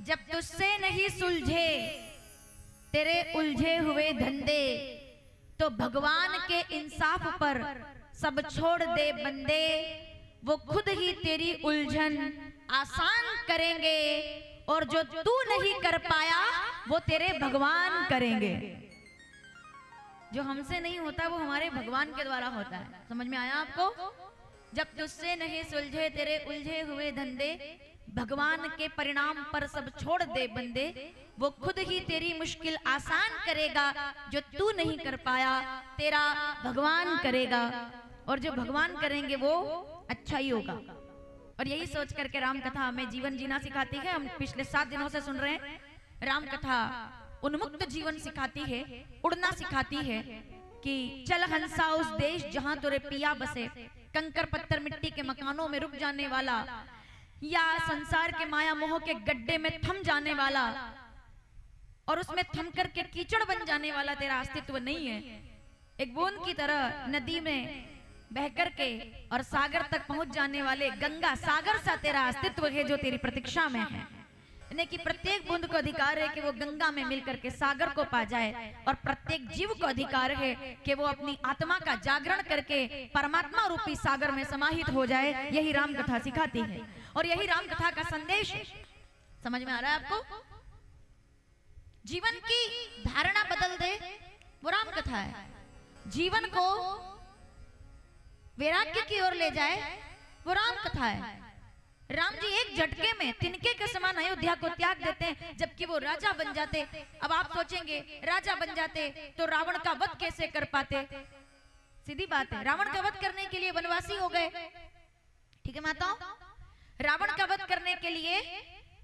जब तुझसे नहीं सुलझे तेरे उलझे हुए धंधे, तो भगवान के इंसाफ पर सब छोड़ दे बंदे। वो खुद ही तेरी उलझन आसान करेंगे, और जो तू नहीं कर पाया वो तेरे भगवान करेंगे। जो हमसे नहीं होता वो हमारे भगवान के द्वारा होता है। समझ में आया आपको? जब तुझसे नहीं सुलझे तेरे उलझे हुए धंधे, भगवान के परिणाम पर सब छोड़ दे बंदे। वो खुद ही तेरी मुश्किल आसान करेगा, जो तू नहीं कर पाया तेरा भगवान करेगा। और जो भगवान करेंगे वो अच्छा ही होगा। और यही सोच करके राम कथा हमें जीवन जीना सिखाती है। हम पिछले 7 दिनों से सुन रहे हैं। राम कथा उन्मुक्त जीवन सिखाती है, उड़ना सिखाती है कि चल हंसा उस देश जहां तुरे पिया बसे। कंकर पत्थर मिट्टी के मकानों में रुक जाने वाला, या संसार के माया मोह के गड्ढे में थम जाने वाला, और उसमें थम करके कीचड़ बन जाने वाला तेरा अस्तित्व नहीं है। एक बूंद की तरह नदी में बह करके और सागर तक पहुंच जाने वाले गंगा सागर सा तेरा अस्तित्व है, जो तेरी प्रतीक्षा में है। यानी कि प्रत्येक बूंद को अधिकार है कि वो गंगा में मिलकर के सागर को पा जाए, और प्रत्येक जीव को अधिकार है कि वो अपनी आत्मा का जागरण करके परमात्मा रूपी सागर में समाहित हो जाए। यही राम कथा सिखाती है, और यही राम कथा का संदेश है। समझ में आ रहा है आपको? जीवन की धारणा बदल दे वो राम कथा है। जीवन को वैराग्य की ओर ले जाए वो राम कथा है। राम जी एक झटके में तिनके के समान अयोध्या को त्याग देते हैं, जबकि वो राजा बन जाते। अब आप सोचेंगे राजा बन जाते तो रावण का वध कैसे कर पाते? सीधी बात है, रावण का वध करने के लिए वनवासी हो गए। ठीक है माताओं, रावण का वध करने के लिए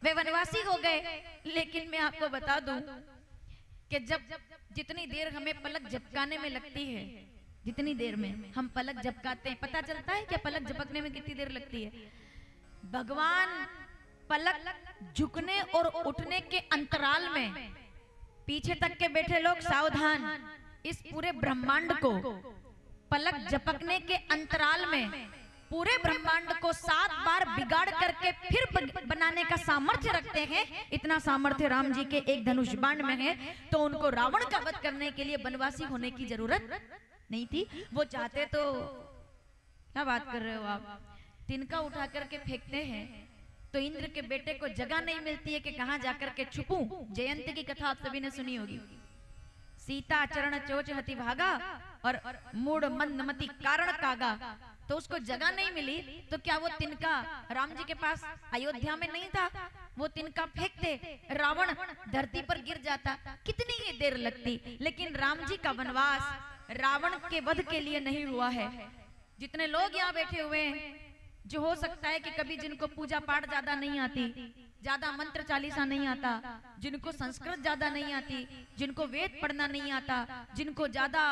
वे वनवासी हो गए। लेकिन मैं आपको बता दूं कि जब जितनी देर हमें पलक झपकाने में लगती है, जितनी देर में हम पलक झपकाते हैं, पता चलता है क्या पलक झपकने में कितनी देर लगती है? भगवान पलक झुकने और उठने के अंतराल में, पीछे तक के बैठे लोग सावधान, इस पूरे ब्रह्मांड को पलक झपकने के अंतराल में पूरे ब्रह्मांड को 7 बार बिगाड़ करके फिर बनाने का सामर्थ्य रखते हैं। इतना सामर्थ्य राम जी के एक धनुष बाण में है, तो उनको रावण का वध करने के लिए वनवासी होने की जरूरत नहीं थी। वो चाहते तो, क्या बात कर रहे हो आप, तिनका उठा करके फेंकते हैं तो इंद्र के बेटे को जगह नहीं मिलती है कि कहां जाकर के छुपूं। जयंती की कथा आप सभी ने सुनी होगी। सीता चरण चोच हति भागा और मूड मंदमति कारण कागा, तो उसको जगह नहीं मिली। तो क्या वो तिनका राम जी के पास अयोध्या में नहीं था? वो तिनका फेंकते, रावण धरती पर गिर जाता, कितनी ही देर लगती। लेकिन राम जी का वनवास रावण के वध के लिए नहीं हुआ है। जितने लोग यहाँ बैठे हुए हैं, जो हो सकता है कि कभी जिनको पूजा पाठ ज्यादा नहीं आती, ज्यादा मंत्र चालीसा नहीं आता, जिनको संस्कृत ज्यादा नहीं आती, जिनको वेद पढ़ना नहीं आता, जिनको ज्यादा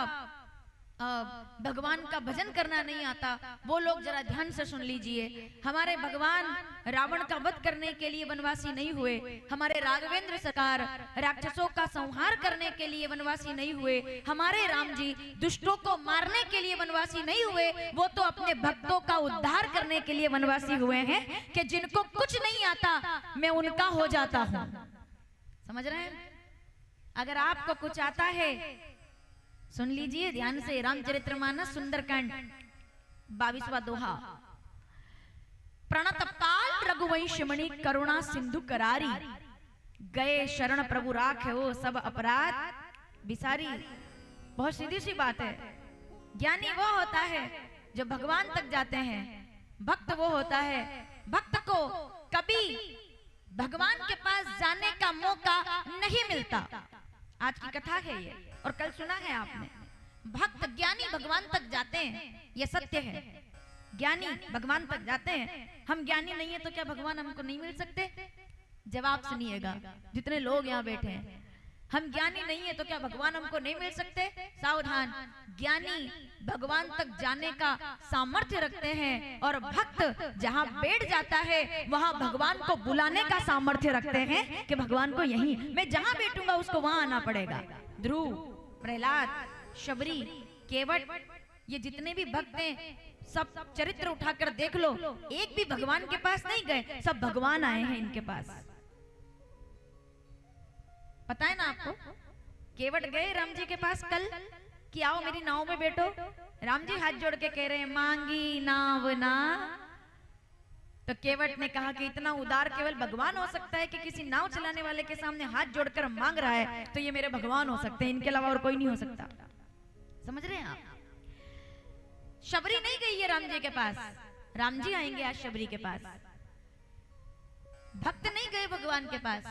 भगवान का भजन करना नहीं आता, वो लोग जरा ध्यान से सुन लीजिए। हमारे भगवान रावण का वध करने के लिए वनवासी नहीं हुए। हमारे राघवेंद्र सरकार राक्षसों का संहार करने के लिए वनवासी नहीं हुए। हमारे राम जी दुष्टों को मारने के लिए वनवासी नहीं हुए। वो तो अपने भक्तों का उद्धार करने के लिए वनवासी हुए हैं कि जिनको कुछ नहीं आता मैं उनका हो जाता हूं। समझ रहे हैं? अगर आपको कुछ आता है सुन लीजिए ध्यान से। रामचरितमानस सुंदरकांड 22वां दोहा। प्रणतपाल रघुवंशमणि करुणा सिंधु करारी, गए शरण प्रभु राखे हो सब अपराध बिसारी। बहुत सीधी सी बात है। ज्ञानी वो होता है जो भगवान तक जाते हैं, भक्त वो होता है, भक्त को कभी भगवान के पास जाने का मौका नहीं मिलता। आज की कथा है ये, और कल सुना है आपने। भक्त ज्ञानी भगवान तक जाते हैं, ये सत्य है। ज्ञानी भगवान तक जाते हैं। हम ज्ञानी नहीं है तो क्या भगवान हमको नहीं मिल सकते? जवाब सुनिएगा जितने लोग यहाँ बैठे हैं। हम ज्ञानी नहीं है तो क्या भगवान हमको नहीं मिल सकते? सावधान, ज्ञानी भगवान तक जाने का सामर्थ्य रखते हैं, और भक्त जहां बैठ जाता है वहां भगवान को बुलाने का सामर्थ्य रखते हैं कि भगवान को यहीं मैं जहां बैठूंगा उसको वहां आना पड़ेगा। ध्रुव, प्रहलाद, शबरी, केवट, ये जितने भी भक्त हैं सब चरित्र उठाकर देख लो, एक भी भगवान के पास नहीं गए, सब भगवान आए हैं इनके पास। पता है ना आपको? केवट गए राम जी के पास कल कि आओ मेरी नाव में बैठो। राम जी हाथ जोड़ के कह रहे हैं मांगी नाव ना। तो केवट ने कहा कि इतना उदार केवल भगवान हो सकता है कि किसी नाव चलाने वाले के सामने हाथ जोड़कर मांग रहा है, तो ये मेरे भगवान हो सकते हैं, इनके अलावा और कोई नहीं हो सकता। समझ रहे हैं आप? शबरी नहीं गई है राम जी के पास, राम जी आएंगे आज शबरी के पास। भक्त नहीं गए भगवान के पास,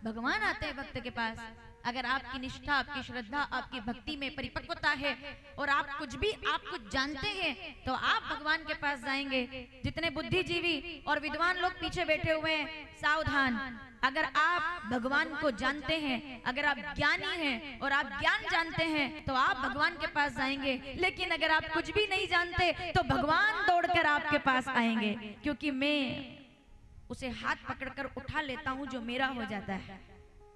भगवान आते हैं भक्त के पास। अगर आपकी निष्ठा, आपकी श्रद्धा, आपकी भक्ति में परिपक्वता है और आप कुछ जानते हैं तो आप भगवान के पास जाएंगे। जितने बुद्धिजीवी और विद्वान लोग पीछे बैठे हुए हैं, सावधान। अगर आप भगवान को जानते हैं, अगर आप ज्ञानी हैं और आप ज्ञान जानते हैं तो आप भगवान के पास जाएंगे। लेकिन अगर आप कुछ भी नहीं जानते तो भगवान दौड़कर आपके पास आएंगे, क्योंकि मैं उसे हाथ पकड़कर उठा लेता हूं जो मेरा हो जाता है।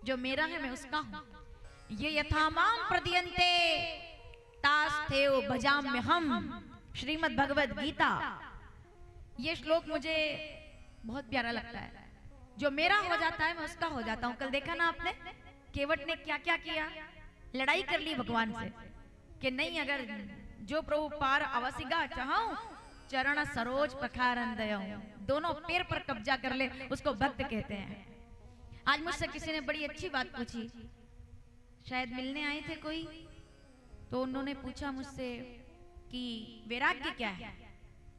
जो मेरा है मैं उसका हूं। ये यथामाम प्रदीयन्ते तास्थेव भजाम्य हम, श्रीमद् भगवद गीता। ये श्लोक मुझे बहुत प्यारा लगता है। जो मेरा हो जाता है मैं उसका हो जाता हूं। कल देखा ना आपने केवट ने क्या क्या किया? लड़ाई कर ली भगवान से कि नहीं, अगर जो प्रभु पार अवसिगा चाहूं चरण सरोज पखारंदयं, दोनों पैर पर कब्जा कर ले, उसको भक्त कहते हैं। आज मुझसे किसी ने बड़ी अच्छी बात पूछी, शायद मिलने आए थे कोई, तो उन्होंने पूछा मुझसे कि वैराग्य क्या है,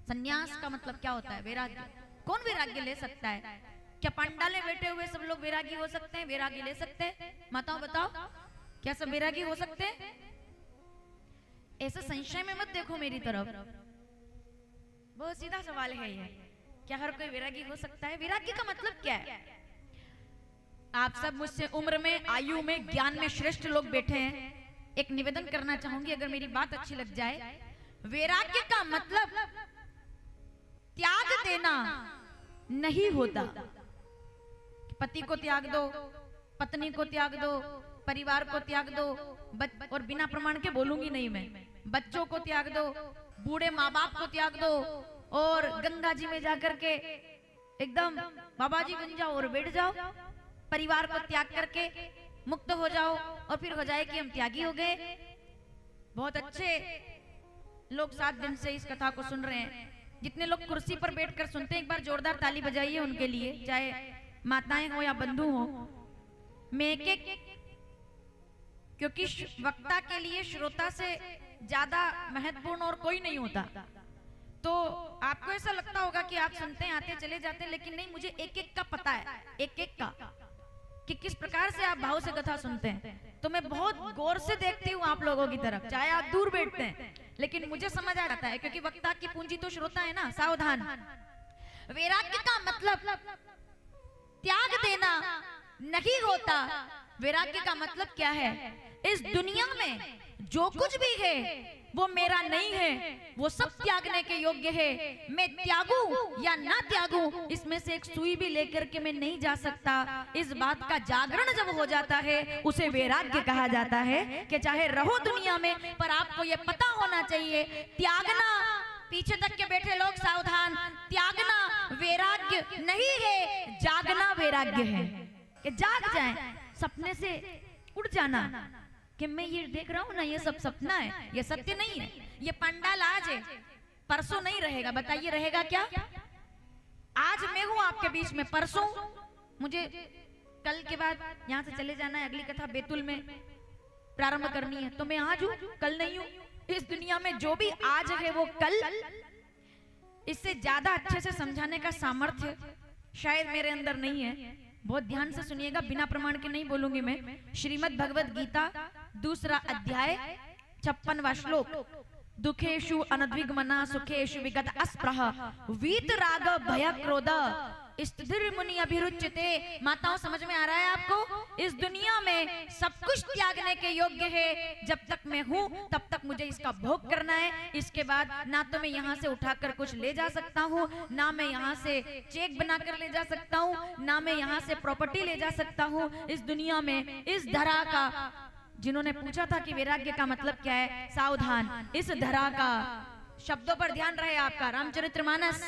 संन्यास का मतलब क्या होता है? वैराग्य, कौन वैराग्य ले सकता है? क्या पंडाले बैठे हुए सब लोग वैरागी हो सकते हैं? वैरागी ले सकते हैं? माताओं बताओ, क्या सब वैरागी हो सकते हैं? ऐसे संशय में मत देखो मेरी तरफ, बहुत सीधा सवाल है ये। क्या हर कोई वैरागी हो सकता है? वैराग्य का मतलब क्या है? आप सब मुझसे उम्र में, आयु में, ज्ञान में श्रेष्ठ लोग बैठे हैं। एक निवेदन करना चाहूंगी, अगर मेरी बात अच्छी लग जाए। वैराग्य का मतलब त्याग देना नहीं होता। पति को त्याग दो, पत्नी को त्याग दो, परिवार को त्याग दो, और बिना प्रमाण के बोलूंगी नहीं मैं, बच्चों को त्याग दो, बूढ़े माँ बाप को त्याग दो, और गंगा जी में जाकर के एकदम बाबा जी बन जाओ और बैठ जाओ। परिवार को त्याग करके मुक्त हो जाओ और फिर हो जाए कि हम त्यागी हो गए। बहुत अच्छे लोग 7 दिन से इस कथा को सुन रहे हैं। जितने लोग कुर्सी पर बैठकर सुनते हैं, एक बार जोरदार ताली बजाइए उनके लिए, चाहे माताएं हो या बंधु हो। मैं एक क्योंकि वक्ता के लिए श्रोता से ज्यादा महत्वपूर्ण और कोई नहीं होता। तो आपको ऐसा लगता होगा कि आप सुनते हैं, आते चले जाते हैं, लेकिन नहीं, मुझे एक एक का पता है, एक एक का, कि किस प्रकार से आप भाव से कथा सुनते हैं। तो मैं बहुत गौर से देखती हूँ आप लोगों की तरफ, चाहे आप दूर बैठते हैं, लेकिन मुझे समझ आ जाता है, क्योंकि वक्ता की पूंजी तो श्रोता है ना। सावधान। वैराग्य का मतलब त्याग देना नहीं होता। वैराग्य का मतलब क्या है? इस दुनिया में जो कुछ भी है वो मेरा नहीं है, वो सब त्यागने के योग्य है। मैं त्यागूं या ना त्यागूं, इसमें से एक सुई भी लेकर के मैं नहीं जा सकता। इस बात का जागरण जब हो जाता है उसे वैराग्य कहा जाता है। कि चाहे रहो दुनिया में, पर आपको ये पता होना चाहिए, त्यागना, पीछे तक के बैठे लोग सावधान, त्यागना वैराग्य नहीं है, जागना वैराग्य है। कि जाग जाए, सपने से उड़ जाना कि मैं ये देख रहा हूं ना, ये सब सपना है, ये सत्य नहीं है। ये पंडाल आज है, परसों नहीं रहेगा। बताइए रहेगा क्या? आज मैं हूं आपके बीच में, परसों मुझे कल के बाद यहां से चले जाना है, अगली कथा बैतुल में प्रारंभ करनी है, तो मैं आज हूं, कल नहीं हूं। इस दुनिया में जो भी आज है वो कल, इससे ज्यादा अच्छे से समझाने का सामर्थ्य शायद मेरे अंदर नहीं है। बहुत ध्यान से सुनिएगा, बिना प्रमाण के नहीं बोलूंगी मैं। श्रीमद् भगवद गीता 2 अध्याय 56वां श्लोक, दुखेषु अनद्विग्मना सुखेषु विगत अस्पृह वीत राग भय क्रोध स्थिर मुनि अभिरुच्यते। माताओं, समझ में आ रहा है आपको? इस दुनिया में सब कुछ त्यागने के योग्य है। जब तक मैं हूं तब तक मुझे इसका भोग करना है। इसके बाद ना तो मैं यहाँ से उठाकर कुछ ले जा सकता हूँ, ना मैं यहाँ से चेक बनाकर ले जा सकता हूँ, ना मैं यहाँ से प्रॉपर्टी ले जा सकता हूँ। इस दुनिया में, इस धरा का, जिन्होंने पूछा था कि वैराग्य का मतलब क्या है, सावधान, इस धरा का, शब्दों पर ध्यान रहे आपका। रामचरितमानस,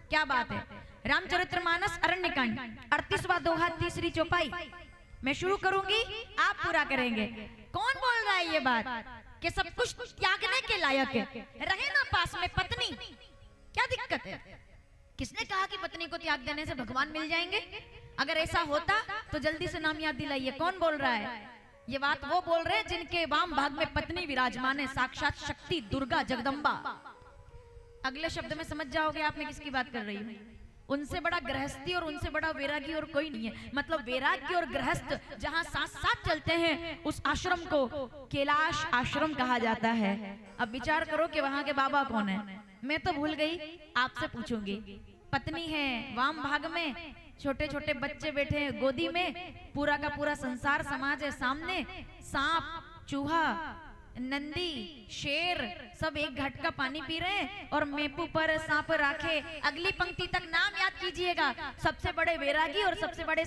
क्या बात है, रामचरितमानस अरण्यकांड 38वां दोहा 3री चौपाई। मैं शुरू करूंगी, आप पूरा करेंगे। कौन बोल रहा है ये बात कि सब कुछ त्यागने के लायक है, रहे ना पास में पत्नी, क्या दिक्कत है? किसने कहा कि पत्नी को त्याग देने से भगवान मिल जाएंगे? अगर ऐसा होता तो जल्दी से नाम याद दिलाइए, कौन बोल रहा है ये बात? वो बोल रहे हैं जिनके वाम भाग में पत्नी विराजमान है, साक्षात शक्ति दुर्गा जगदम्बा। अगले शब्द में समझ जाओगे आप मैं किसकी बात कर रही हूँ। उनसे बड़ा गृहस्थी और उनसे बड़ा वैरागी और कोई नहीं है। मतलब वैराग्य और गृहस्थ जहाँ साथ साथ चलते हैं, उस आश्रम को कैलाश आश्रम कहा जाता है। अब विचार करो कि वहां के बाबा कौन है? मैं तो भूल गई, आपसे पूछूंगी। पत्नी है वाम भाग में, छोटे छोटे बच्चे बैठे हैं गोदी में, पूरा का पूरा संसार समाज है सामने, सांप चूहा नंदी शेर सब एक घट का पानी पी रहे हैं और मेपू पर सांप राखे। अगली पंक्ति तक नाम याद कीजिएगा। सबसे बड़े वैरागी और सबसे बड़े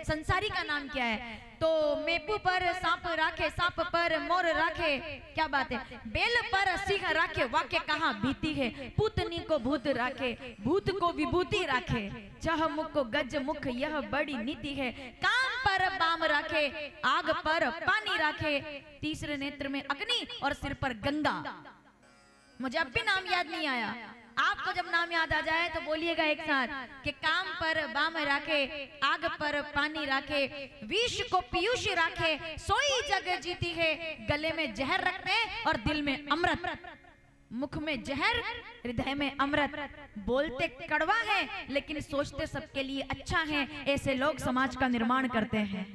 संसारी का नाम क्या है? तो मेपू पर सांप राखे, सांप पर मोर राखे, क्या बात है? बेल पर सिंह राखे, वाक्य कहाँ भीति है? पूतनी को भूत राखे, भूत को विभूति राखे, चह मुख को गज मुख, यह बड़ी नीति है। काम पर बाम राखे, आग पर पानी राखे, तीसरे नेत्र में अग्नि और सिर पर गंगा। मुझे अब भी नाम याद नहीं आया, आपको जब नाम याद आ जाए तो बोलिएगा एक साथ कि काम पर बाम राखे, आग पर पानी राखे, विष को पीयूष राखे, सोई जग जीती है। गले में जहर रखते और दिल में अमृत, मुख में जहर हृदय में अमृत। बोलते कड़वा है लेकिन सोचते सबके लिए अच्छा है। ऐसे लोग समाज का निर्माण करते हैं।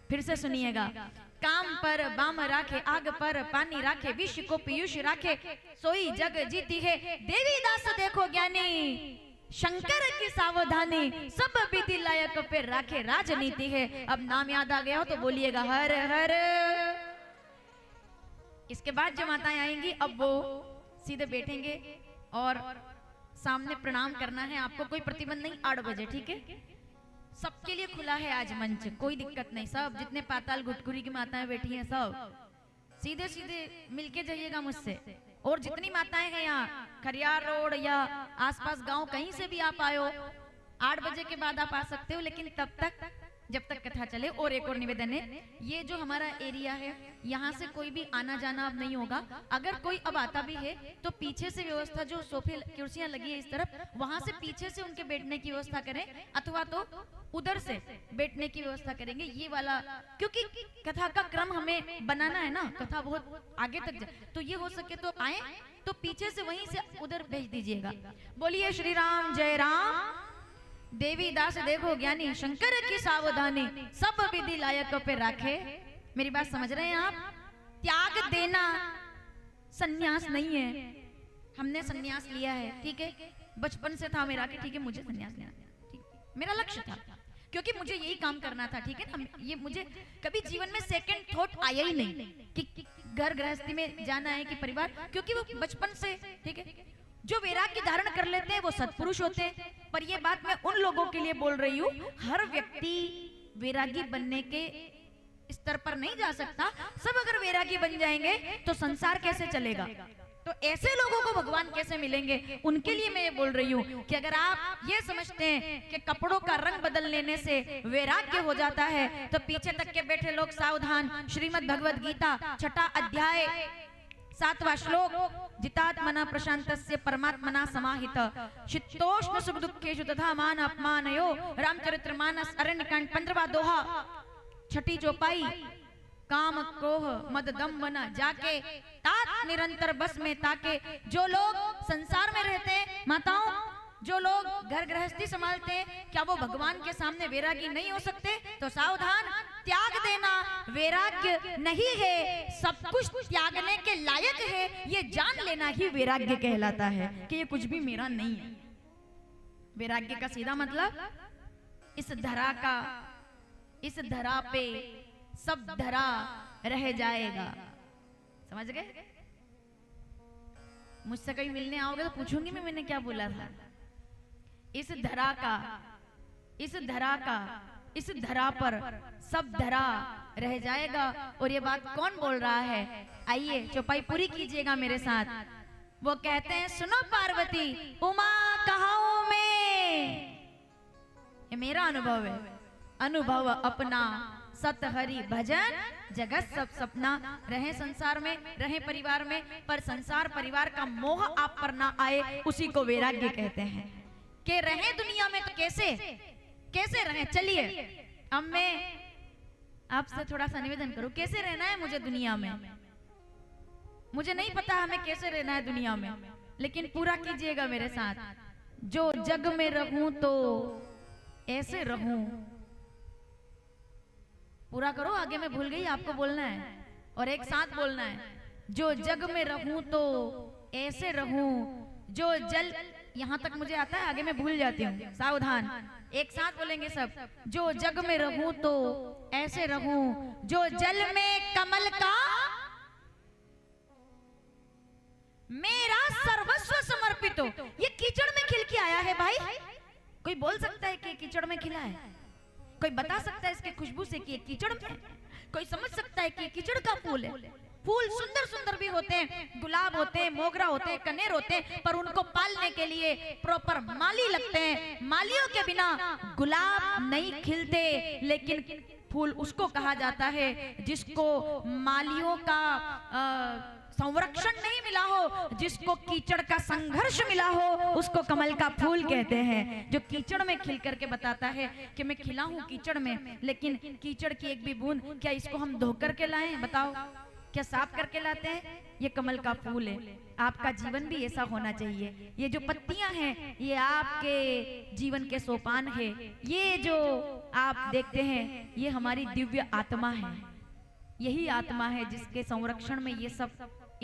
फिर से सुनिएगा। काम पर बाम राखे, आग पर पानी राखे, विष को पीयूष राखे, सोई जग जीती है। देवी दास देखो ज्ञानी, शंकर की सावधानी, सब विधि लायक पे राखे, राजनीति है। अब नाम याद आ गया हो तो बोलिएगा हर हर। इसके बाद जो माताएं आएंगी अब वो सीधे बैठेंगे और सामने प्रणाम करना है। आपको कोई प्रतिबंध नहीं, 8 बजे, ठीक है? सबके लिए खुला है आज मंच, कोई दिक्कत नहीं। सब जितने पाताल गुटकुरी की माताएं बैठी हैं सब सीधे सीधे मिलके जाइएगा मुझसे। और जितनी माताएं हैं यहाँ खरियार रोड या आसपास गांव कहीं से भी आप आए हो, 8 बजे के बाद आप आ सकते हो, लेकिन तब तक जब तक कथा चले। और एक और निवेदन है, ये जो हमारा एरिया है यहाँ से कोई भी आना जाना अब नहीं होगा। अगर कोई अब आता भी है तो पीछे से व्यवस्था, जो सोफे कुर्सियां लगी है इस तरफ, वहां से पीछे से उनके बैठने की व्यवस्था करें, अथवा तो उधर से बैठने की व्यवस्था करेंगे। ये वाला क्योंकि कथा का क्रम हमें बनाना है ना, कथा बहुत आगे तक जाए, तो ये हो सके तो आए तो पीछे से वहीं से उधर भेज दीजिएगा। बोलिए श्री राम जय राम। देवी दास देखो ज्ञानी, शंकर की सावधानी, सब विधि लायक पे राखे। मेरी बात समझ रहे हैं आप? त्याग देना सन्यास नहीं है। हमने सन्यास लिया है, ठीक है? बचपन से था मेरा कि ठीक है मुझे सन्यास लेना, ठीक, मेरा लक्ष्य था क्योंकि मुझे यही काम करना था, ठीक है ना? ये मुझे कभी जीवन में सेकंड थॉट आया ही नहीं कि घर गृहस्थी में जाना है कि परिवार, क्योंकि वो बचपन से, ठीक है? जो वैराग्य धारण कर लेते हैं वो सत्पुरुष होते हैं। पर ये बात मैं उन लोगों के लिए बोल रही हूँ, हर व्यक्ति वैरागी बनने के स्तर पर नहीं जा सकता। सब अगर वैरागी बन जाएंगे तो संसार कैसे चलेगा? तो ऐसे लोगों को भगवान कैसे मिलेंगे? उनके लिए मैं ये बोल रही हूँ कि अगर आप ये समझते हैं कि कपड़ों का रंग बदल लेने से वैराग्य हो जाता है, तो पीछे तक के बैठे लोग सावधान। श्रीमद् भगवद गीता 6वां अध्याय 7वां श्लोक, जितात्मना प्रशांतस्य परमात्मना समाहित, शीतोष्ण सुख दुखेषु तथा मान अपमानयो। रामचरितमानस अरण्यकांड 15वां दोहा, 6ठी चौपाई, काम क्रोह मद दम बना जाके तात निरंतर बस में ताके। जो लोग संसार में रहते हैं माताओं, जो लोग घर गृहस्थी संभालते हैं, क्या वो भगवान के सामने वैरागी नहीं हो सकते? तो सावधान, त्याग देना वैराग्य नहीं है, सब कुछ त्यागने के लायक है, ये जान लेना ही वैराग्य कहलाता है कि ये कुछ भी मेरा नहीं है। वैराग्य का सीधा मतलब इस धरा का, इस धरा पे सब धरा रह जाएगा। समझ गए? मुझसे कहीं मिलने आओगे तो पूछूंगी मैंने क्या बोला था। इस धरा का, इस धरा का, इस धरा पर सब धरा रह जाएगा। और ये बात कौन बोल रहा है? आइए चौपाई पूरी कीजिएगा मेरे साथ। वो कहते हैं, सुनो पार्वती उमा कहाऊं मैं, ये मेरा अनुभव है, अनुभव अपना सत हरि भजन जगत सब सपना। रहे संसार में, रहे परिवार में, पर संसार परिवार का मोह आप पर ना आए, उसी को वैराग्य कहते हैं। कि रहे दुनिया में तो कैसे कैसे रहे। चलिए अब मैं आपसे थोड़ा सा निवेदन करूं, कैसे रहना है मुझे दुनिया में। मुझे नहीं पता हमें कैसे रहना है दुनिया में, लेकिन पूरा कीजिएगा मेरे साथ। जो जग में रहूं तो ऐसे रहूं। पूरा करो, आगे मैं भूल गई, आपको बोलना है और एक साथ बोलना है। जो जग में रहूं तो ऐसे रहूं, जो जल, यहां तक मुझे आता है, आगे मैं भूल जाती हूँ, सावधान। एक साथ बोलेंगे सब। जो जग में रहूं तो ऐसे रहूं, जो जल में कमल का मेरा सर्वस्व समर्पित हो। ये कीचड़ में खिल के आया है भाई। कोई बोल सकता है कि कीचड़ में खिला है? कोई बता सकता है इसके खुशबू से कि ये कीचड़ में? कोई समझ सकता है कि कीचड़ का फूल है? फूल सुंदर सुंदर भी होते हैं, गुलाब होते हैं, मोगरा होते हैं, कनेर होते हैं, पर उनको पालने के लिए प्रॉपर माली लगते हैं। मालियों के बिना गुलाब नहीं खिलते। लेकिन फूल उसको कहा जाता है जिसको मालियों का संरक्षण नहीं मिला हो, जिसको कीचड़ का संघर्ष मिला हो, उसको कमल का फूल कहते हैं। जो कीचड़ में खिल करके बताता है कि मैं खिला हूं कीचड़ में, लेकिन कीचड़ की एक भी बूंद, क्या इसको हम धो करके लाएं? बताओ, क्या साफ करके लाते हैं? ये कमल का फूल है। आपका जीवन भी ऐसा होना चाहिए। ये जो पत्तियां हैं ये आपके जीवन के सोपान है। ये जो आप देखते हैं ये हमारी दिव्य आत्मा है। यही आत्मा है जिसके संरक्षण में ये सब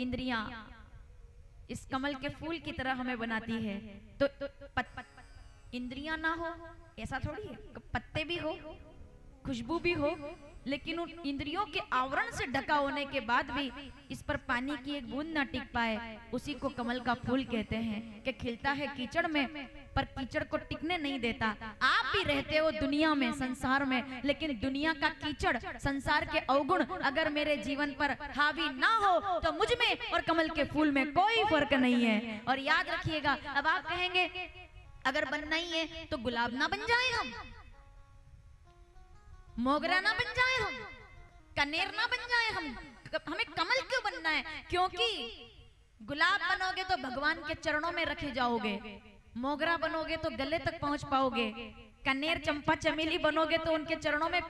इंद्रियां इस कमल के फूल की तरह हमें बनाती है। तो इंद्रियां ना हो ऐसा थोड़ी है, पत्ते भी हो, खुशबू भी हो, लेकिन उन इंद्रियों के आवरण से ढका होने के बाद भी इस पर पानी की एक बूंद न टिक पाए, उसी को कमल का फूल कहते हैं। कि खिलता है कीचड़ में, पर कीचड़ को टिकने नहीं देता। आप भी रहते हो दुनिया में, संसार में, लेकिन दुनिया का कीचड़, संसार के अवगुण अगर मेरे जीवन पर हावी ना हो तो मुझ में और कमल के फूल में कोई फर्क नहीं है। और याद रखिएगा, अब आप कहेंगे अगर बनना ही है तो गुलाब ना बन जाए, हम मोगरा ना बन जाए, हम कनेर ना बन जाए, हमें कमल क्यों बनना है? क्योंकि गुलाब बनोगे तो भगवान के चरणों में रखे जाओगे, मोगरा बनोगे तो गले तक पहुंच पाओगे, कनेर चंपा चमेली बनोगे तो उनके चरणों में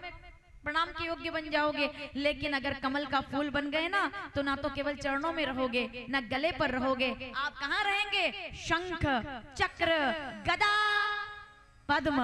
प्रणाम के योग्य बन जाओगे। लेकिन अगर कमल का फूल बन गए ना तो ना तो केवल चरणों में रहोगे, ना गले पर रहोगे, आप कहाँ रहेंगे? शंख, चक्र, गदा, पद्म।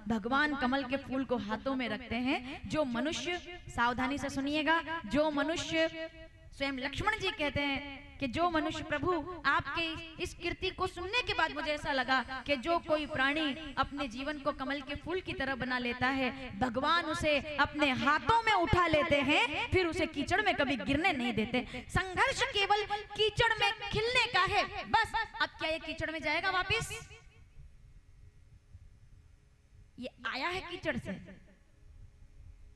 भगवान कमल के फूल को हाथों में रखते हैं। जो मनुष्य, सावधानी से सुनिएगा, जो मनुष्य, स्वयं लक्ष्मण जी कहते हैं कि जो मनुष्य, प्रभु आपके इस कीर्ति को सुनने के बाद मुझे ऐसा लगा कि जो कोई प्राणी अपने जीवन को कमल के फूल की तरह बना लेता है, भगवान उसे अपने हाथों में उठा लेते हैं, फिर उसे कीचड़ में कभी गिरने नहीं देते। संघर्ष केवल कीचड़ में खिलने का है, बस। अब क्या ये कीचड़ में जाएगा वापिस? ये आया है कीचड़ से,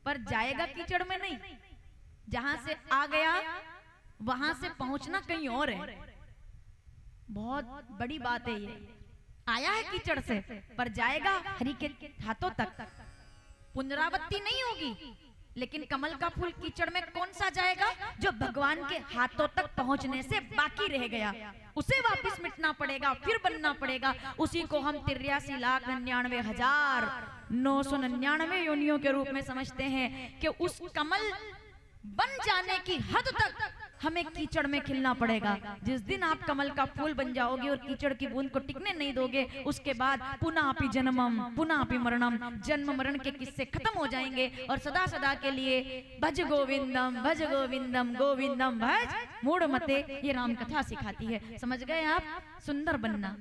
पर जाएगा कीचड़ में नहीं। जहां से आ गया वहां से पहुंचना कहीं और है। बहुत बड़ी बात है ये। आया है कीचड़ से, पर जाएगा हरि के हाथों तक। पुनरावृत्ति नहीं होगी, लेकिन कमल का फूल कीचड़ में कौन सा जाएगा? जो भगवान के हाथों तक पहुंचने से बाकी रह गया, उसे वापस मिटना पड़ेगा, फिर बनना पड़ेगा। उसी को हम 83,99,999 योनियों के रूप में समझते हैं कि उस कमल बन जाने की हद तक हमें कीचड़ में खिलना पड़ेगा। जिस दिन आप कमल का फूल बन जाओगे और कीचड़ की बूंद को टिकने नहीं दोगे, उसके बाद पुनः जन्मम पुनः मरणम, जन्म मरण के किस्से खत्म हो जाएंगे और सदा सदा के लिए भज गोविंदम गोविंदम भज मूढ़ मते। ये राम कथा सिखाती है। समझ गए आप? सुंदर बनना,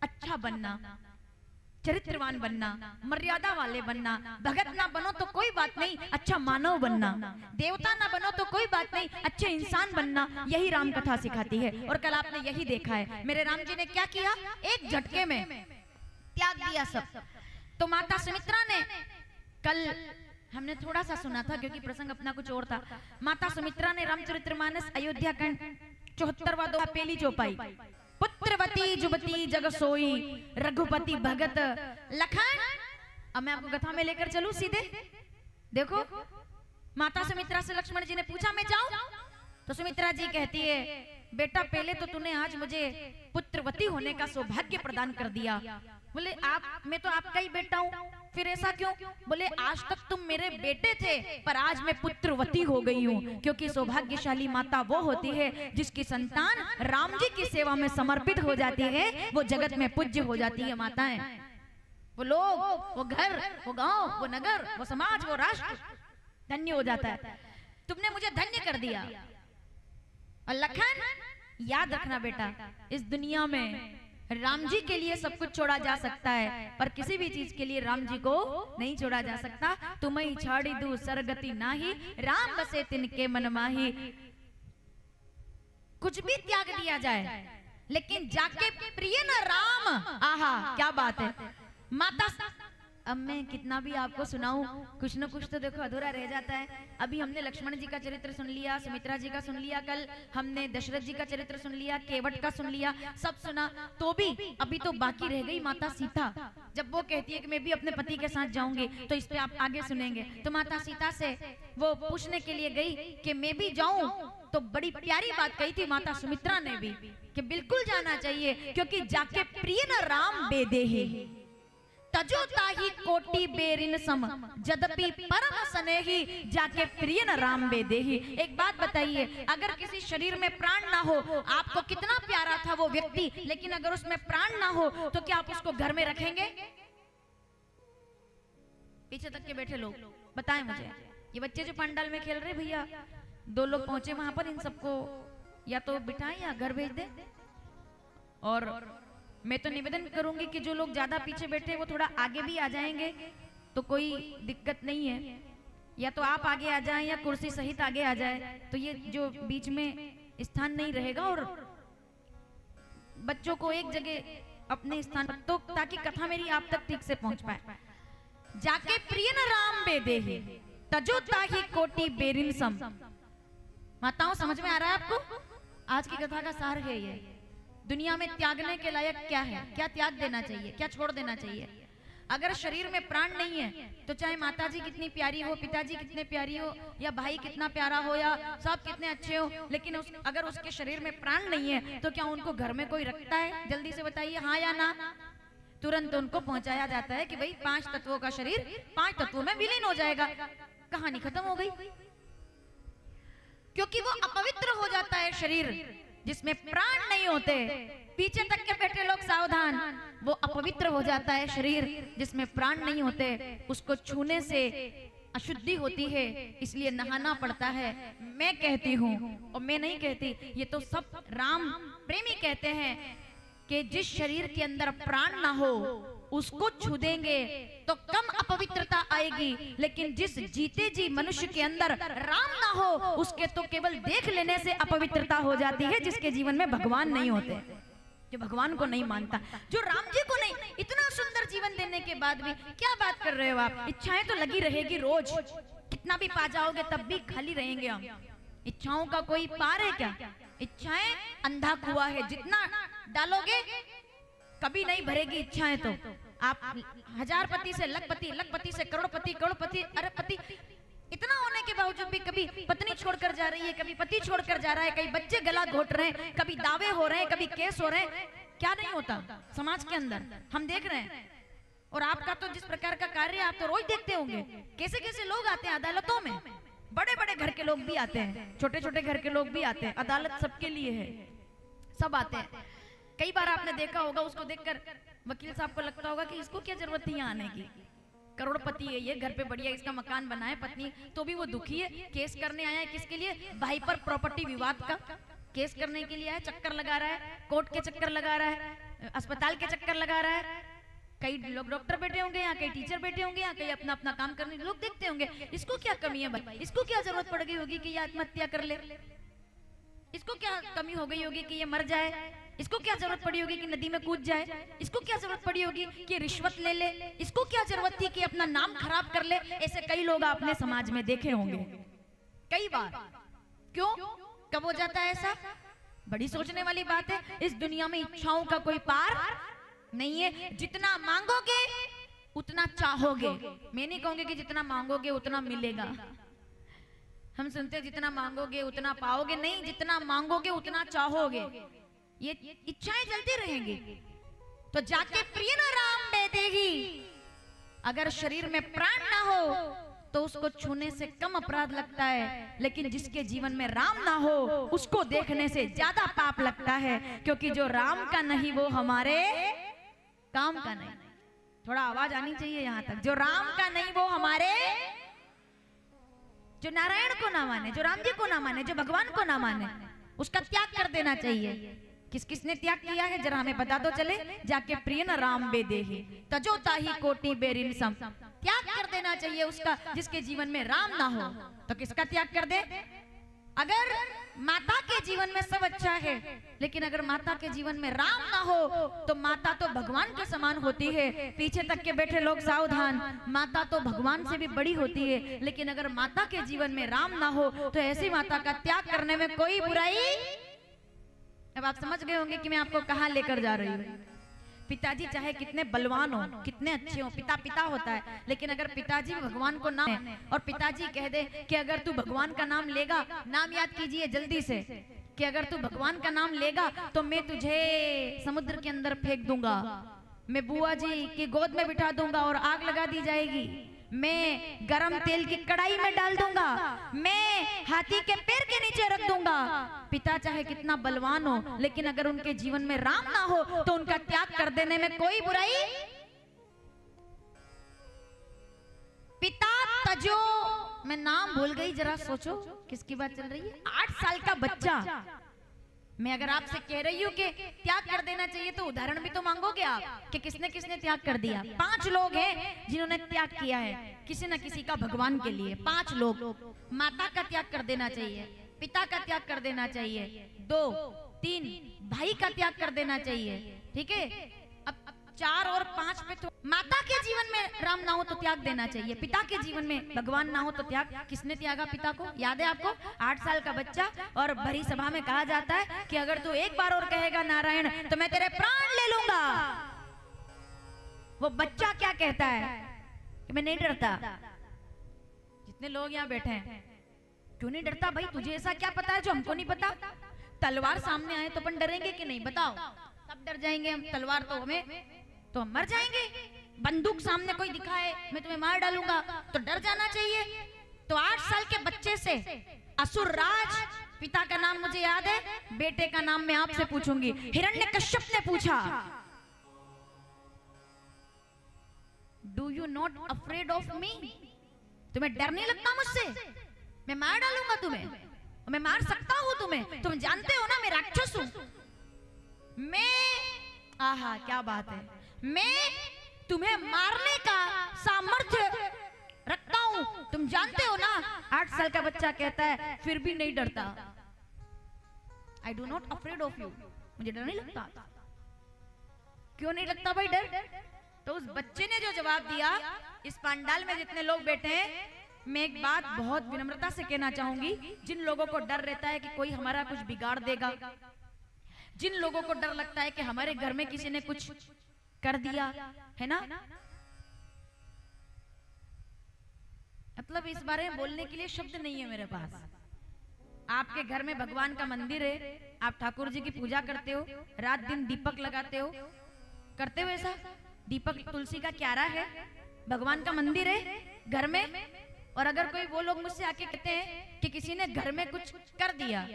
अच्छा बनना, चरित्रवान बनना, मर्यादा वाले बनना। भगत ना बनो तो कोई बात नहीं, अच्छा मानव बनना। देवता ना बनो तो कोई बात नहीं, अच्छे इंसान बनना। यही राम कथा सिखाती है। और कल आपने यही देखा है, मेरे राम जी ने क्या किया? एक झटके में त्याग दिया सब। तो माता सुमित्रा ने, कल हमने थोड़ा सा सुना था क्योंकि प्रसंग अपना कुछ और था। माता सुमित्रा ने रामचरितमानस अयोध्या कांड 74वां दोहा पहली चौपाई, पुत्रवती जुबती जग सोई रघुपति भगत लखन। अब मैं आपको कथा में लेकर चलूं सीधे। देखो, माता सुमित्रा से लक्ष्मण जी ने पूछा मैं जाऊं? तो सुमित्रा जी कहती है, बेटा पहले तो तूने आज मुझे पुत्रवती होने का सौभाग्य प्रदान कर दिया। बोले मैं तो आपका ही बेटा हूँ, फिर ऐसा क्यों? बोले आज तक तुम मेरे बेटे थे, पर आज मैं पुत्रवती हो गई हूँ, क्योंकि सौभाग्यशाली माता वो होती है जिसकी संतान राम जी की सेवा में समर्पित हो जाती है, वो जगत में पूज्य हो जाती है। माताएं, वो लोग, वो घर, वो गांव, वो नगर, वो समाज, वो राष्ट्र धन्य हो जाता है। तुमने मुझे धन्य कर दिया। और लखन, याद रखना बेटा, इस दुनिया में राम जी के लिए सब कुछ छोड़ा जा सकता है, पर किसी भी चीज के लिए राम जी को नहीं छोड़ा जा सकता। तुम्हें छाड़ी दू सरगति नाही, राम बसे तिनके मन माही। कुछ भी त्याग दिया जाए, लेकिन जाके प्रिय न राम, आहा क्या बात है। माता, अब मैं कितना भी आपको सुनाऊं, कुछ न कुछ तो देखो अधूरा रह जाता है। अभी हमने लक्ष्मण जी का चरित्र सुन लिया, सुमित्रा जी का सुन लिया, कल हमने दशरथ जी का चरित्र सुन लिया, केवट का सुन लिया, सब सुना, तो भी अभी तो बाकी रह गई माता सीता। जब वो कहती है कि मैं भी अपने पति के साथ जाऊंगी, तो इस पे आप आगे सुनेंगे। तो माता सीता से वो पूछने के लिए गई कि मैं भी जाऊं, तो बड़ी प्यारी बात कही थी माता सुमित्रा ने भी कि बिल्कुल जाना चाहिए, क्योंकि जाके प्रिय न राम बेदेहि, तजो ताही कोटि बेरिन सम, जदपि परम स्नेही, जाके प्रिय न राम बेदेहि। एक बात बताइए, अगर किसी शरीर में प्राण ना हो, आपको कितना प्यारा था वो व्यक्ति, लेकिन अगर उसमें प्राण ना हो, तो क्या आप उसको घर में रखेंगे? पीछे तक के बैठे लोग बताएं मुझे, ये बच्चे जो पंडाल में खेल रहे भैया, 2 लोग पहुंचे वहां पर, इन सबको या तो बिठाएं या घर भेज दें। और मैं तो निवेदन करूंगी कि जो लोग ज्यादा पीछे बैठे वो थोड़ा आगे भी आ जाएंगे तो कोई दिक्कत नहीं है, या तो आप आगे आ जाएं या कुर्सी सहित आगे आ जाए, तो ये जो बीच में स्थान नहीं रहेगा। और बच्चों को एक जगह अपने स्थान पर, तो ताकि कथा मेरी आप तक ठीक से पहुंच पाए। जाके प्रिय न राम बेदेहि, तजो ताहि कोटि बेरिन सम। माताओं, समझ में आ रहा है आपको? आज की कथा का सार है ये। दुनिया में त्यागने के लायक क्या है, क्या त्याग देना चाहिए, क्या छोड़ देना चाहिए। अगर शरीर में प्राण नहीं है, तो चाहे माता जी कितनी प्यारी हो, पिताजी कितने प्यारी हो, या भाई कितना प्यारा हो, या सब कितने अच्छे हो, लेकिन अगर उसके शरीर में प्राण नहीं है, तो क्या उनको घर में कोई रखता है? जल्दी से बताइए, हाँ या ना? तुरंत उनको पहुंचाया जाता है कि भाई 5 तत्वों का शरीर 5 तत्वों में विलीन हो जाएगा। कहानी खत्म हो गई, क्योंकि वो अपवित्र हो जाता है शरीर जिसमें प्राण नहीं होते। पीछे तक के बैठे लोग सावधान, वो अपवित्र हो जाता है शरीर जिसमें प्राण नहीं होते, उसको छूने से अशुद्धि होती है, इसलिए नहाना पड़ता है। मैं कहती हूँ, और मैं नहीं कहती, ये तो सब राम प्रेमी कहते हैं कि जिस शरीर के अंदर प्राण ना हो उसको छू देंगे तो कम अपवित्रता आएगी, लेकिन जिस जीते जी मनुष्य के अंदर राम ना हो उसके तो केवल देख लेने से अपवित्रता हो जाती है। जिसके जीवन में भगवान नहीं होते, जो भगवान को नहीं मानता, जो राम जी को नहीं, इतना सुंदर जीवन देने के बाद भी क्या बात कर रहे हो आप? इच्छाएं तो लगी रहेगी रोज, कितना भी पा जाओगे तब भी खाली रहेंगे हम। इच्छाओं का कोई पार है क्या? इच्छाएं अंधा कुआं है, जितना डालोगे कभी नहीं भरेगी इच्छाएं। तो आप 1000पति से लखपति, लखपति से करोड़पति, करोड़पति अरबपति, इतना होने के बावजूद भी कभी पत्नी छोड़कर जा रही है, कभी पति छोड़कर जा रहा है, कई बच्चे गला घोट रहे हैं, कभी दावे हो रहे हैं, कभी केस हो रहे हैं। क्या नहीं होता समाज के अंदर, हम देख रहे हैं। और आपका तो जिस प्रकार का कार्य आप तो रोज देखते होंगे, कैसे कैसे लोग आते हैं अदालतों में, बड़े बड़े घर के लोग भी आते हैं, छोटे छोटे घर के लोग भी आते हैं। अदालत सबके लिए है, सब आते हैं। कई बार आपने देखा होगा, उसको देखकर वकील साहब को लगता होगा कि इसको क्या जरूरत थी यहाँ आने की, करोड़पति है ये, घर पे बढ़िया इसका मकान बना है, पत्नी तो भी वो दुखी है, केस करने आया है। किसके लिए? भाई पर प्रॉपर्टी विवाद का केस करने के लिए आया, चक्कर लगा रहा है, कोर्ट के चक्कर लगा रहा है, अस्पताल के चक्कर लगा रहा है। कई लोग डॉक्टर बैठे होंगे यहाँ, कई टीचर बैठे होंगे यहाँ, कई अपना अपना काम करने लोग देखते होंगे। इसको क्या कमी है भाई, इसको क्या जरूरत पड़ गई होगी कि ये आत्महत्या कर ले, इसको क्या कमी हो गई होगी कि ये मर जाए, इसको क्या जरूरत पड़ी होगी कि नदी में कूद जाए, इसको क्या जरूरत पड़ी होगी कि रिश्वत ले ले, इसको क्या जरूरत थी कि अपना नाम खराब कर ले। ऐसे कई लोग आपने समाज में देखे होंगे कई बार। क्यों, कब हो जाता है ऐसा? बड़ी सोचने वाली बात है। इस दुनिया में इच्छाओं का कोई पार नहीं है, जितना मांगोगे उतना चाहोगे। मैं नहीं कहूंगी कि जितना मांगोगे उतना मिलेगा। हम सुनते जितना मांगोगे उतना पाओगे, नहीं, जितना मांगोगे उतना चाहोगे। ये इच्छाएं चलती रहेंगी। तो जाके प्रिय न राम बेदेगी, अगर शरीर में प्राण ना हो तो उसको छूने से कम अपराध लगता है, लेकिन जिसके जीवन में राम ना हो उसको देखने से ज्यादा पाप लगता है, क्योंकि जो राम का नहीं वो हमारे काम का नहीं। थोड़ा आवाज आनी चाहिए यहां तक। जो राम का नहीं वो हमारे, जो नारायण को ना माने, जो राम जी को ना माने, जो भगवान को ना माने, उसका त्याग कर देना चाहिए। किस किसने त्याग किया है जरा हमें बता दो चले। जाके प्रिय न राम बेदेहि तजो ताहि कोटि बेरिन सम, त्याग कर देना चाहिए उसका जिसके जीवन में राम ना हो। तो किसका त्याग कर दे? अगर माता के जीवन में सब अच्छा है, लेकिन अगर माता के जीवन में राम ना हो तो माता तो भगवान के समान होती है। पीछे तक के बैठे लोग सावधान, माता तो भगवान से भी बड़ी होती है, लेकिन अगर माता के जीवन में राम ना हो तो ऐसी माता का त्याग करने में कोई बुराई। अब आप समझ गए होंगे कि मैं आपको कहां लेकर जा रही हूँ। पिताजी चाहे कितने बलवान हो, कितने अच्छे हो, पिता पिता होता है, लेकिन अगर पिताजी भगवान को नाम है और पिताजी कह दे कि अगर तू भगवान का नाम लेगा, नाम याद कीजिए जल्दी से, कि अगर तू भगवान का नाम लेगा तो मैं तुझे समुद्र के अंदर फेंक दूंगा, मैं बुआ जी की गोद में बिठा दूंगा और आग लगा दी जाएगी, मैं गरम तेल की कढ़ाई में डाल दूंगा, मैं हाथी के पैर के नीचे रख दूंगा। पिता चाहे कितना बलवान हो, लेकिन अगर उनके जीवन में राम ना हो तो उनका त्याग कर देने में कोई बुराई। पिता तजो, मैं नाम भूल गई, जरा सोचो किसकी बात चल रही है। 8 साल का बच्चा। मैं अगर आपसे कह रही हूँ कि त्याग कर देना चाहिए तो उदाहरण भी तो मांगोगे आप कि किसने किसने त्याग कर दिया। 5 लोग हैं जिन्होंने त्याग किया है किसी न किसी का भगवान के लिए। 5 लोग। माता का त्याग कर देना चाहिए, पिता का त्याग कर देना चाहिए, 2 3 भाई का त्याग कर देना चाहिए, ठीक है। अब 4 और 5 पे तो माता के जीवन में राम ना हो तो त्याग देना चाहिए, पिता के जीवन में भगवान ना हो तो त्याग। किसने त्यागा पिता को? याद है आपको? 8 साल का बच्चा। और भरी सभा में कहा जाता है कि अगर तू एक बार और कहेगा नारायण तो मैं तेरे प्राण ले लूंगा। वो बच्चा क्या कहता है कि मैं नहीं डरता। जितने लोग यहाँ बैठे हैं, क्यों नहीं डरता भाई? तुझे ऐसा क्या पता है जो हमको नहीं पता? तलवार सामने आए तो अपन डरेंगे कि नहीं? बताओ। सब डर जाएंगे हम। तलवार तो हमें, तो हम मर जाएंगे। बंदूक सामने कोई दिखाए मैं तुम्हें मार डालूंगा तो डर जाना चाहिए। तो 8 साल के बच्चे से असुर राज, पिता का नाम मुझे याद है, बेटे का नाम मैं आपसे पूछूंगी। हिरण्यकश्यप ने पूछा, do you not afraid of me? तुम्हें डर नहीं लगता मुझसे? मैं मार डालूंगा तुम्हें, मैं मार सकता हूं तुम्हें। तुम जानते हो ना मैं राक्षस हूं। मैं, आहा क्या बात है, मैं तुम्हें मारने का सामर्थ्य रखता हूं, तुम जानते हो ना। 8 साल का बच्चा कहता है फिर भी नहीं डरता। I do not afraid of you, मुझे डर नहीं लगता। क्यों नहीं लगता भाई डर? तो उस बच्चे ने जो जवाब दिया, इस पंडाल में जितने लोग बैठे हैं, मैं एक बात बहुत विनम्रता से कहना चाहूंगी। जिन लोगों को डर रहता है कि कोई हमारा कुछ बिगाड़ देगा, जिन लोगों को डर लगता है कि हमारे घर में किसी ने कुछ कर दिया है ना, मतलब इस बारे में बोलने के लिए शब्द नहीं है मेरे पास। आपके घर में भगवान का मंदिर है, आप ठाकुर जी की पूजा करते हो, रात दिन दीपक लगाते हो, करते हो ऐसा? दीपक तुलसी का क्यारा है, भगवान का मंदिर है घर में। और अगर कोई वो लोग मुझसे आके कहते हैं कि किसी ने घर में कुछ कर दिया,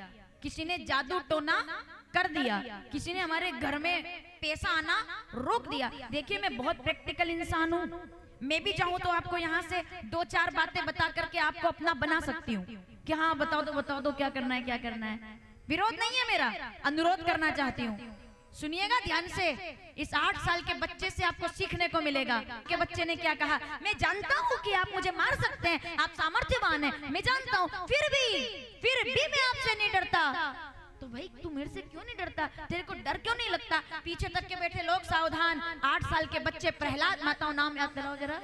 किसी ने जादू टोना कर दिया, किसी ने हमारे घर में पैसा आना रोक दिया। देखिए मैं बहुत प्रैक्टिकल इंसान हूँ, मैं भी चाहूँ तो आपको यहाँ से 2-4 बातें बता करके आपको अपना बना सकती हूँ कि हाँ बताओ दो क्या करना है, क्या करना है। विरोध नहीं है मेरा, अनुरोध करना चाहती हूँ। सुनिएगा ध्यान से। इस 8 साल के बच्चे से आपको सीखने को मिलेगा कि बच्चे ने क्या कहा। मैं जानता हूँ कि आप मुझे मार सकते हैं, आप सामर्थ्यवान हैं, मैं जानता हूँ, फिर भी मैं आपसे नहीं डरता। तो भाई तू मेरे से क्यों नहीं डरता? तेरे को डर क्यों नहीं लगता? पीछे तक के बैठे लोग सावधान। 8 साल के बच्चे प्रहलाद, माताओं नाम याद कराओ जरा।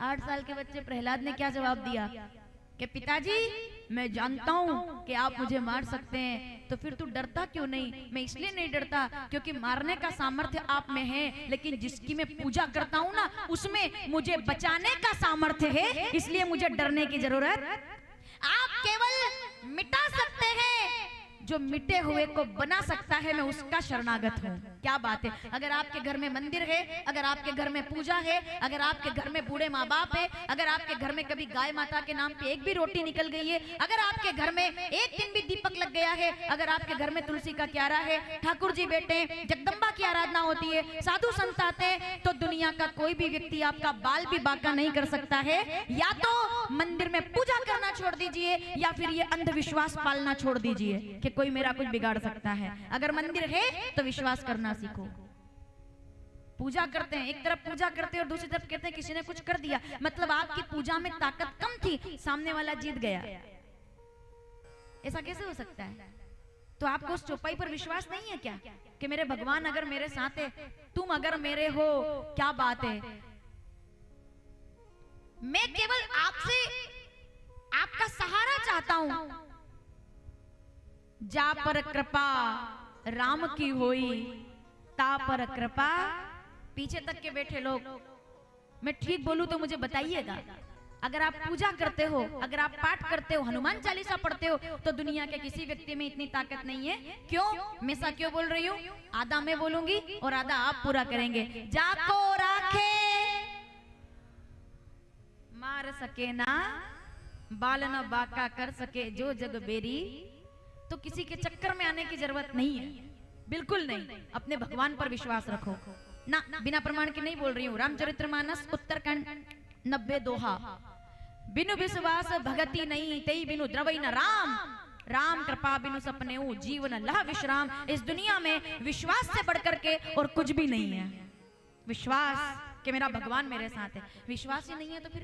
8 साल के बच्चे प्रहलाद ने क्या जवाब दिया कि पिताजी मैं जानता हूँ कि आप मुझे मार सकते हैं, तो फिर तू डरता क्यों नहीं? मैं इसलिए नहीं डरता क्योंकि मारने का सामर्थ्य आप में है, लेकिन जिसकी मैं पूजा करता हूँ ना, उसमें मुझे बचाने का सामर्थ्य है, इसलिए मुझे डरने की जरूरत। आप केवल मिटा सकते हैं, जो मिटे हुए को बना सकता है, मैं उसका शरणागत हूँ। क्या बात है। अगर आपके घर में मंदिर है, अगर आपके घर में पूजा है, अगर आपके घर में बूढ़े माँ बाप है, अगर आपके घर में कभी गाय माता के नाम पे एक भी रोटी निकल गई है, अगर आपके घर में एक दिन भी दीपक लग गया है, अगर आपके घर में तुलसी का क्यारा है, ठाकुर जी बेटे, जगदम्बा की आराधना होती है, साधु संत आते हैं, तो दुनिया का कोई भी व्यक्ति आपका बाल भी बांका नहीं कर सकता है। या तो मंदिर में पूजा करना छोड़ दीजिए, या फिर ये अंधविश्वास पालना छोड़ दीजिए कि कोई मेरा कुछ बिगाड़ सकता है। अगर मंदिर है तो विश्वास करना सीखो। पूजा करते हैं, एक तरफ पूजा करते हैं और दूसरी तरफ कहते हैं किसी ने कुछ कर दिया, मतलब आपकी पूजा में ताकत कम थी, सामने वाला जीत गया। ऐसा कैसे हो सकता है? तो आपको उस चौपाई पर विश्वास नहीं है क्या कि मेरे भगवान अगर मेरे साथ है, तुम अगर मेरे हो? क्या बात है। मैं केवल आपसे आपका सहारा चाहता हूं। जा पर कृपा राम की होई, ता पर कृपा। पीछे तक के बैठे लोग, मैं ठीक बोलूं तो मुझे बताइएगा। अगर आप पूजा करते हो, अगर आप पाठ करते हो, हनुमान चालीसा पढ़ते हो, तो दुनिया के किसी व्यक्ति में इतनी ताकत नहीं है। क्यों? मैं ऐसा क्यों बोल रही हूँ? आधा मैं बोलूंगी और आधा आप पूरा करेंगे। जाको राखे मार सके ना, बाल न बाका कर सके जो जग बेरी। तो किसी के चक्कर में आने की जरूरत नहीं है, बिल्कुल नहीं। अपने भगवान पर विश्वास रखो ना, बिना प्रमाण के नहीं बोल रही हूँ। रामचरितमानस उत्तरकांड 90 दोहा। बिनु विश्वास भगति नहीं, तेई बिनु द्रवई न राम। राम कृपा बिनु सपने जीवन लह विश्राम। इस दुनिया में विश्वास से बढ़कर के और कुछ भी नहीं है। विश्वास कि मेरा भगवान मेरे साथ है, विश्वास ही नहीं है तो फिर